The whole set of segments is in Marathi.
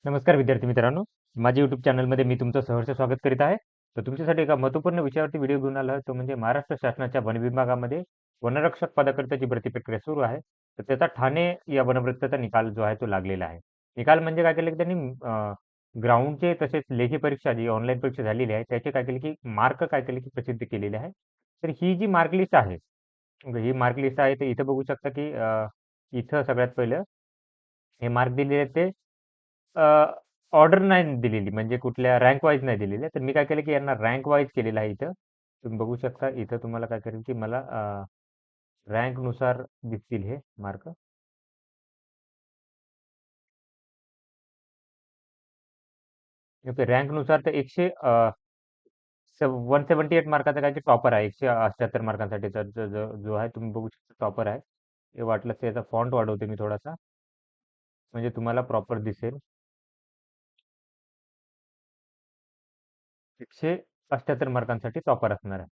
नमस्कार विद्यार्थी मित्रांनो, माझ्या YouTube चॅनलमध्ये मी तुमचं सहर्ष स्वागत करीत आहे. तर तुमच्यासाठी एका महत्त्वपूर्ण विषयावरती व्हिडिओ घेऊन आलो आहे. तो म्हणजे महाराष्ट्र शासनाच्या वन विभागामध्ये वनरक्षक पदाकरिताची भरती प्रक्रिया सुरू आहे. तर त्याचा ठाणे या वनभर्तीचा निकाल जो आहे तो लागलेला आहे. निकाल म्हणजे काय केलं की त्यांनी ग्राउंडचे तसेच लेखी परीक्षा जी ऑनलाईन परीक्षा झालेली आहे त्याचे काय केले की मार्क काय केले की प्रसिद्ध केलेले आहे. तर ही जी मार्क लिस्ट आहे, ही मार्क लिस्ट आहे तर इथं बघू शकता की इथं सगळ्यात पहिलं हे मार्क दिलेले आहेत ते ऑर्डर नाही दिलेली, म्हणजे कुठल्या रँक वाईज नाही दिलेल्या. तर मी काय केलं की यांना रँक वाईज केलेलं आहे इथं. तुम्ही बघू शकता इथं तुम्हाला काय करेल की मला रँकनुसार दिसतील हे मार्क. ओके, रँकनुसार तर 178 मार्काचा काय की टॉपर आहे. 178 मार्कांसाठीचा जो आहे तुम्ही बघू शकता टॉपर आहे. हे वाटलं त्याचा फॉन्ट वाढवते मी थोडासा, म्हणजे तुम्हाला प्रॉपर दिसेल. 178 मार्कांसाठी टॉपर असणार आहे.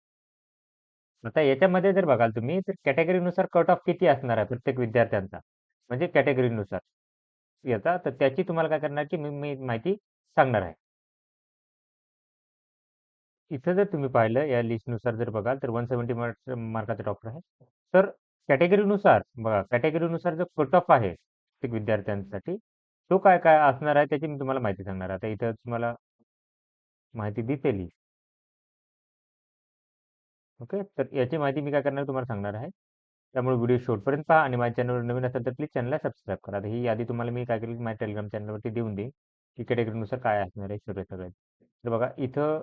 आता याच्यामध्ये जर बघाल तुम्ही तर कॅटेगरीनुसार कट ऑफ किती असणार आहे प्रत्येक विद्यार्थ्यांचा, म्हणजे कॅटेगरीनुसार याचा, तर त्याची तुम्हाला काय करणार की मी मी माहिती सांगणार आहे. इथं जर तुम्ही पाहिलं या लिस्टनुसार जर बघाल तर 170 मार्काचा टॉपर आहे. तर कॅटेगरीनुसार बघा, कॅटेगरीनुसार जो कट ऑफ आहे प्रत्येक विद्यार्थ्यांसाठी तो काय काय असणार आहे त्याची मी तुम्हाला माहिती सांगणार आहे. आता इथं तुम्हाला माहिती दिसेल. ओके, तर याची माहिती मी काय करणार तुम्हाला सांगणार आहे. त्यामुळे व्हिडिओ शेवटपर्यंत पहा आणि माझ्या चॅनलवर नवीन असेल तर प्लीज चॅनलला सबस्क्राईब करा. आता ही यादी तुम्हाला मी काय केली माझ्या टेलिग्राम चॅनलवरती देऊन देईन की कॅटेगरीनुसार काय असणार आहे सगळे सगळे. तर बघा इथं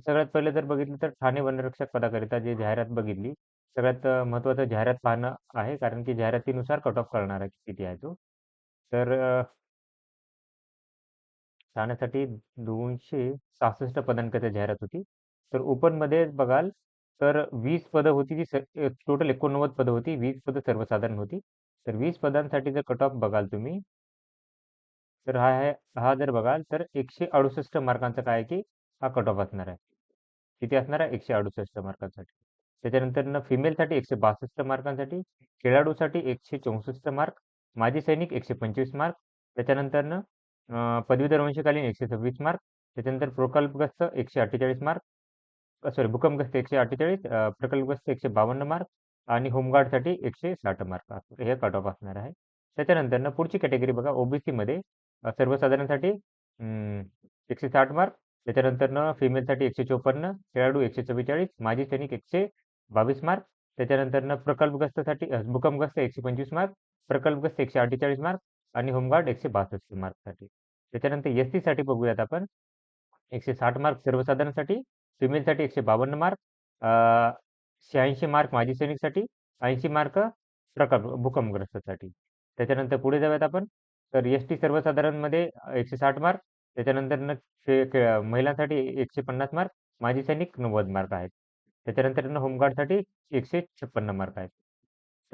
सगळ्यात पहिले जर बघितलं तर ठाणे वनरक्षक पदाकरिता जी जाहिरात बघितली, सगळ्यात महत्त्वाचं जाहिरात पाहणं आहे, कारण की जाहिरातीनुसार कट ऑफ कळणार आहे की किती आहे तो. तर ठाण्यासाठी 266 पदांकरिता जाहिरात होती. तर ओपनमध्ये बघाल तर 20 पदं होती, जी टोटल 89 पदं होती. 20 पदं सर्वसाधारण होती. तर 20 पदांसाठी जर कट ऑफ बघाल तुम्ही, तर हा जर बघाल तर 168 मार्कांचा काय आहे की हा कट ऑफ असणार आहे. किती असणार आहे? 168 मार्कांसाठी. त्याच्यानंतर फिमेलसाठी 162 मार्कांसाठी, खेळाडूसाठी 164 मार्क, माजी सैनिक 125 मार्क, त्याच्यानंतर पदवीधर वंशकालीन 126 मार्क, त्याच्यानंतर प्रकल्पग्रस्त 148 मार्क, सॉरी भूकंपग्रस्त 148, प्रकल्पग्रस्त 152 मार्क आणि होमगार्डसाठी 160 मार्क हे कट ऑफ असणार आहे. त्याच्यानंतर पुढची कॅटेगरी बघा, ओबीसीमध्ये सर्वसाधारणसाठी 160 मार्क, त्याच्यानंतर फिमेलसाठी 154, खेळाडू 144, माजी सैनिक 122 मार्क, त्याच्यानंतर प्रकल्पग्रस्तसाठी भूकंपग्रस्त 125 मार्क, प्रकल्पग्रस्त 148 मार्क आणि होमगार्ड 162 मार्कसाठी. त्याच्यानंतर एस साठी बघूयात आपण. 160 मार्क सर्वसाधारणसाठी, फिमेलसाठी 152 मार्क, 86 मार्क माजी सैनिकसाठी, 80 मार्क भूकंपग्रस्तासाठी. त्याच्यानंतर पुढे जाऊयात आपण. तर एस-टी सर्वसाधारणमध्ये 160 मार्क, त्याच्यानंतर महिलांसाठी 150 मार्क, माजी सैनिक 90 मार्क आहेत. त्याच्यानंतर होमगार्डसाठी 156 मार्क आहेत.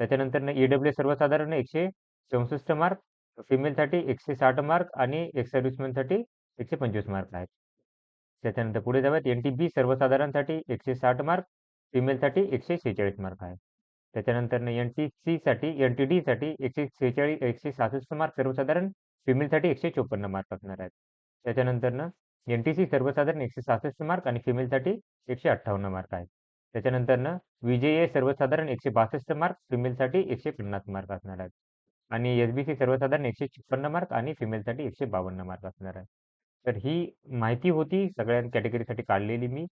त्याच्यानंतर ईडब्ल्यू सर्वसाधारण 164 मार्क, फिमेलसाठी 160 मार्क आणि एक्स सर्व्हिसमॅनसाठी 125 मार्क आहेत. त्याच्यानंतर पुढे जाऊयात, एन-टी-बी सर्वसाधारणसाठी 160 मार्क, फिमेलसाठी 146 मार्क आहे. त्याच्यानंतर एन-टी-सी एन-टी-डीसाठी 146 166 मार्क सर्वसाधारण, फिमेलसाठी 154 मार्क असणार आहेत. त्याच्यानंतर एन-टी-सी सर्वसाधारण 166 मार्क आणि फिमेलसाठी 158 मार्क आहेत. त्याच्यानंतर विजय सर्वसाधारण 162 मार्क, फिमेलसाठी 150 मार्क असणार आहेत. आणि एस-बी-सी सर्वसाधारण 156 मार्क आणि फिमेलसाठी 152 मार्क असणार आहे. तर ही माहिती होती सगळ्या कॅटेगरीसाठी काढलेली मी.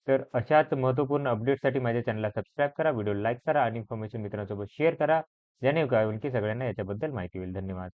तर अशाच महत्त्वपूर्ण अपडेट्ससाठी माझ्या चॅनलला सबस्क्राईब करा, व्हिडिओ लाईक करा आणि इन्फॉर्मेशन मित्रांसोबत शेअर करा. जेणेकरून काय होईल की सगळ्यांना याच्याबद्दल माहिती होईल. धन्यवाद.